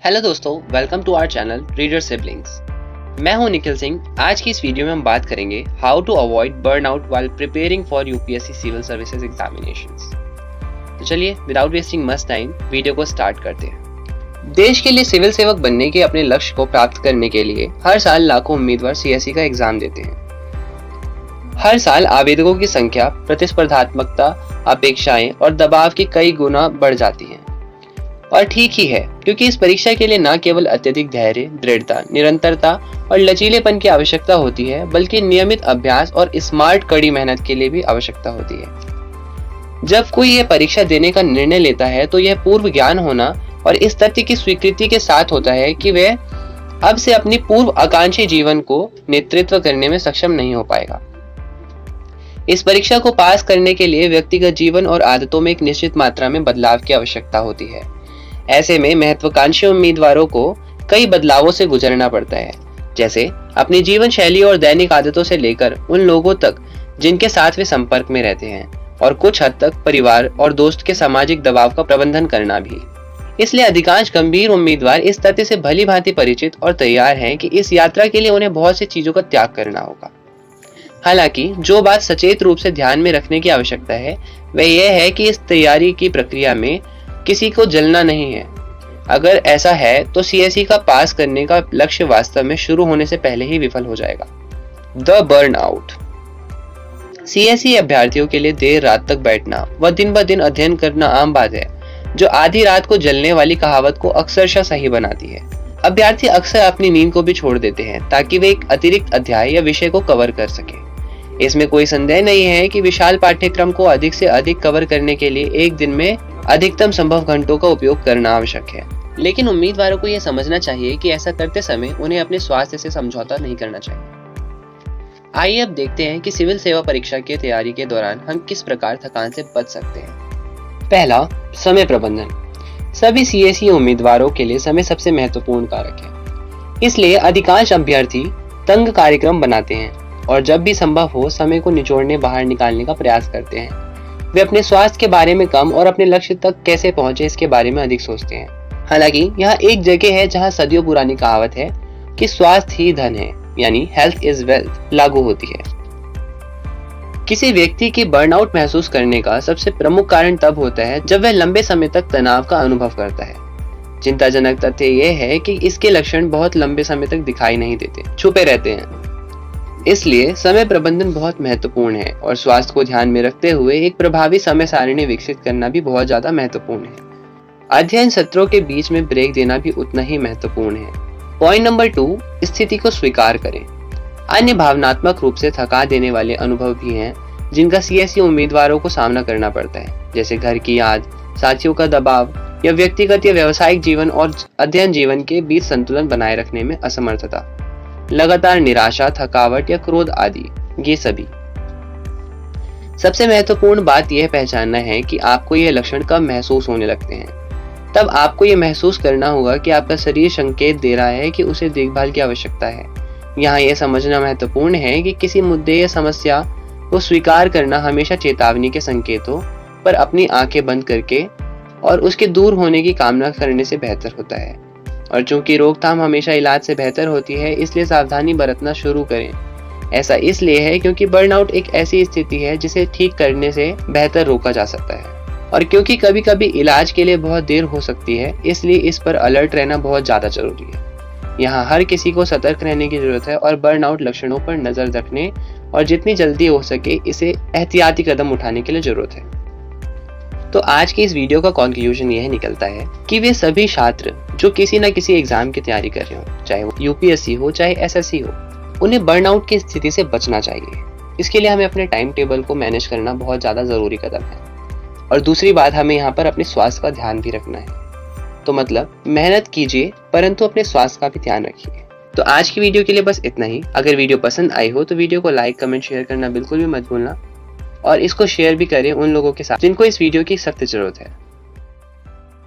Hello दोस्तों, welcome to our channel reader siblings. मैं हूं निखिल सिंह। आज की इस वीडियो में हम बात करेंगे how to avoid burnout while preparing for UPSC civil services examinations. तो चलिए without wasting much time video को स्टार्ट करते हैं। देश के लिए सिविल सेवक बनने के अपने लक्ष्य को प्राप्त करने के लिए हर साल लाखों उम्मीदवार सीएसई का एग्जाम देते हैं। हर साल आवेदकों की संख्या, प्रतिस्पर्धात्मकता, अपेक्षाएं और दबाव की कई गुना बढ़ जाती है। और ठीक ही है, क्योंकि इस परीक्षा के लिए न केवल अत्यधिक धैर्य, दृढ़ता, निरंतरता और लचीलेपन की आवश्यकता होती है, बल्कि नियमित अभ्यास और स्मार्ट कड़ी मेहनत के लिए भी आवश्यकता होती है। जब कोई यह परीक्षा देने का निर्णय लेता है तो यह पूर्व ज्ञान होना और इस तथ्य की स्वीकृति के साथ होता है कि वह अब से अपनी पूर्व आकांक्षी जीवन को नेतृत्व करने में सक्षम नहीं हो पाएगा। इस परीक्षा को पास करने के लिए व्यक्तिगत जीवन और आदतों में एक निश्चित मात्रा में बदलाव की आवश्यकता होती है। ऐसे में महत्वाकांक्षी उम्मीदवारों को कई बदलावों से गुजरना पड़ता है, जैसे अपनी जीवन शैली और दैनिक आदतों से लेकर उन लोगों तक जिनके साथ वे संपर्क में रहते हैं, और कुछ हद तक परिवार और दोस्त के सामाजिक दबाव का प्रबंधन करना भी। इसलिए अधिकांश गंभीर उम्मीदवार इस तथ्य से भली भांति परिचित और तैयार हैं कि इस यात्रा के लिए उन्हें बहुत सी चीजों का त्याग करना होगा। हालांकि जो बात सचेत रूप से ध्यान में रखने की आवश्यकता है वह यह है कि इस तैयारी की प्रक्रिया में किसी को जलना नहीं है। अगर ऐसा है तो सीएसई का पास करने का लक्ष्य वास्तव में शुरू होने से पहले ही विफल हो जाएगा। The burnout. सीएसई अभ्यर्थियों के लिए देर रात तक बैठना व दिन ब दिन अध्ययन करना आम बात है, जो आधी रात को जलने वाली कहावत को अक्सरशः सही बनाती है। अभ्यर्थी अक्सर अपनी नींद को भी छोड़ देते हैं ताकि वे एक अतिरिक्त अध्याय या विषय को कवर कर सके। इसमें कोई संदेह नहीं है कि विशाल पाठ्यक्रम को अधिक से अधिक कवर करने के लिए एक दिन में अधिकतम संभव घंटों का उपयोग करना आवश्यक है। लेकिन उम्मीदवारों को यह समझना चाहिए कि ऐसा करते समय उन्हें अपने स्वास्थ्य से समझौता नहीं करना चाहिए। आइए अब देखते हैं कि सिविल सेवा परीक्षा की तैयारी के दौरान हम किस प्रकार थकान से बच सकते हैं। पहला, समय प्रबंधन। सभी सीएसई उम्मीदवारों के लिए समय सबसे महत्वपूर्ण कारक है। इसलिए अधिकांश अभ्यर्थी तंग कार्यक्रम बनाते हैं और जब भी संभव हो समय को निचोड़ने बाहर निकालने का प्रयास करते हैं। वे अपने स्वास्थ्य के बारे में कम और अपने लक्ष्य तक कैसे पहुंचे इसके बारे में अधिक सोचते हैं। हालांकि यह एक जगह है जहां सदियों पुरानी कहावत है कि स्वास्थ्य ही धन है, यानी हेल्थ इज वेल्थ, लागू होती है। किसी व्यक्ति की बर्नआउट महसूस करने का सबसे प्रमुख कारण तब होता है जब वह लंबे समय तक तनाव का अनुभव करता है। चिंताजनक तथ्य यह है कि इसके लक्षण बहुत लंबे समय तक दिखाई नहीं देते, छुपे रहते हैं। इसलिए समय प्रबंधन बहुत महत्वपूर्ण है और स्वास्थ्य को ध्यान में रखते हुए एक प्रभावी समय सारिणी विकसित करना भी बहुत ज्यादा महत्वपूर्ण है। अध्ययन सत्रों के बीच में ब्रेक देना भी उतना ही महत्वपूर्ण है। पॉइंट नंबर 2, स्थिति को स्वीकार करें। अन्य भावनात्मक रूप से थका देने वाले अनुभव भी हैं जिनका सीएसई उम्मीदवारों को सामना करना पड़ता है, जैसे घर की याद, साथियों का दबाव या व्यक्तिगत या व्यावसायिक जीवन और अध्ययन जीवन के बीच संतुलन बनाए रखने में असमर्थता, लगातार निराशा, थकावट या क्रोध आदि। ये सभी। सबसे महत्वपूर्ण बात यह पहचानना है कि आपको ये लक्षण कब महसूस होने लगते हैं। तब आपको ये महसूस करना होगा कि आपका शरीर संकेत दे रहा है कि उसे देखभाल की आवश्यकता है। यहाँ यह समझना महत्वपूर्ण है कि किसी मुद्दे या समस्या को स्वीकार करना हमेशा चेतावनी के संकेतों पर अपनी आंखें बंद करके और उसके दूर होने की कामना करने से बेहतर होता है। और चूंकि रोकथाम हमेशा इलाज से बेहतर होती है, इसलिए सावधानी बरतना शुरू करें। ऐसा इसलिए है क्योंकि बर्नआउट एक ऐसी स्थिति है जिसे ठीक करने से बेहतर रोका जा सकता है, और क्योंकि कभी कभी इलाज के लिए बहुत देर हो सकती है, इसलिए इस पर अलर्ट रहना बहुत ज्यादा जरूरी है। यहाँ हर किसी को सतर्क रहने की जरूरत है और बर्नआउट लक्षणों पर नजर रखने और जितनी जल्दी हो सके इसे एहतियाती कदम उठाने के लिए जरूरत है। तो आज की इस वीडियो का कंक्लूजन यह निकलता है कि वे सभी छात्र जो किसी न किसी एग्जाम की तैयारी कर रहे हो, चाहे वो यूपीएससी हो चाहे एसएससी हो, उन्हें बर्नआउट की स्थिति से बचना चाहिए। इसके लिए हमें अपने टाइम टेबल को मैनेज करना बहुत ज्यादा जरूरी कदम है। और दूसरी बात, हमें यहाँ पर अपने स्वास्थ्य का ध्यान भी रखना है। तो मतलब मेहनत कीजिए परंतु अपने स्वास्थ्य का भी ध्यान रखिए। तो आज की वीडियो के लिए बस इतना ही। अगर वीडियो पसंद आई हो तो वीडियो को लाइक, कमेंट, शेयर करना बिल्कुल भी मत भूलना, और इसको शेयर भी करें उन लोगों के साथ जिनको इस वीडियो की सख्त जरूरत है।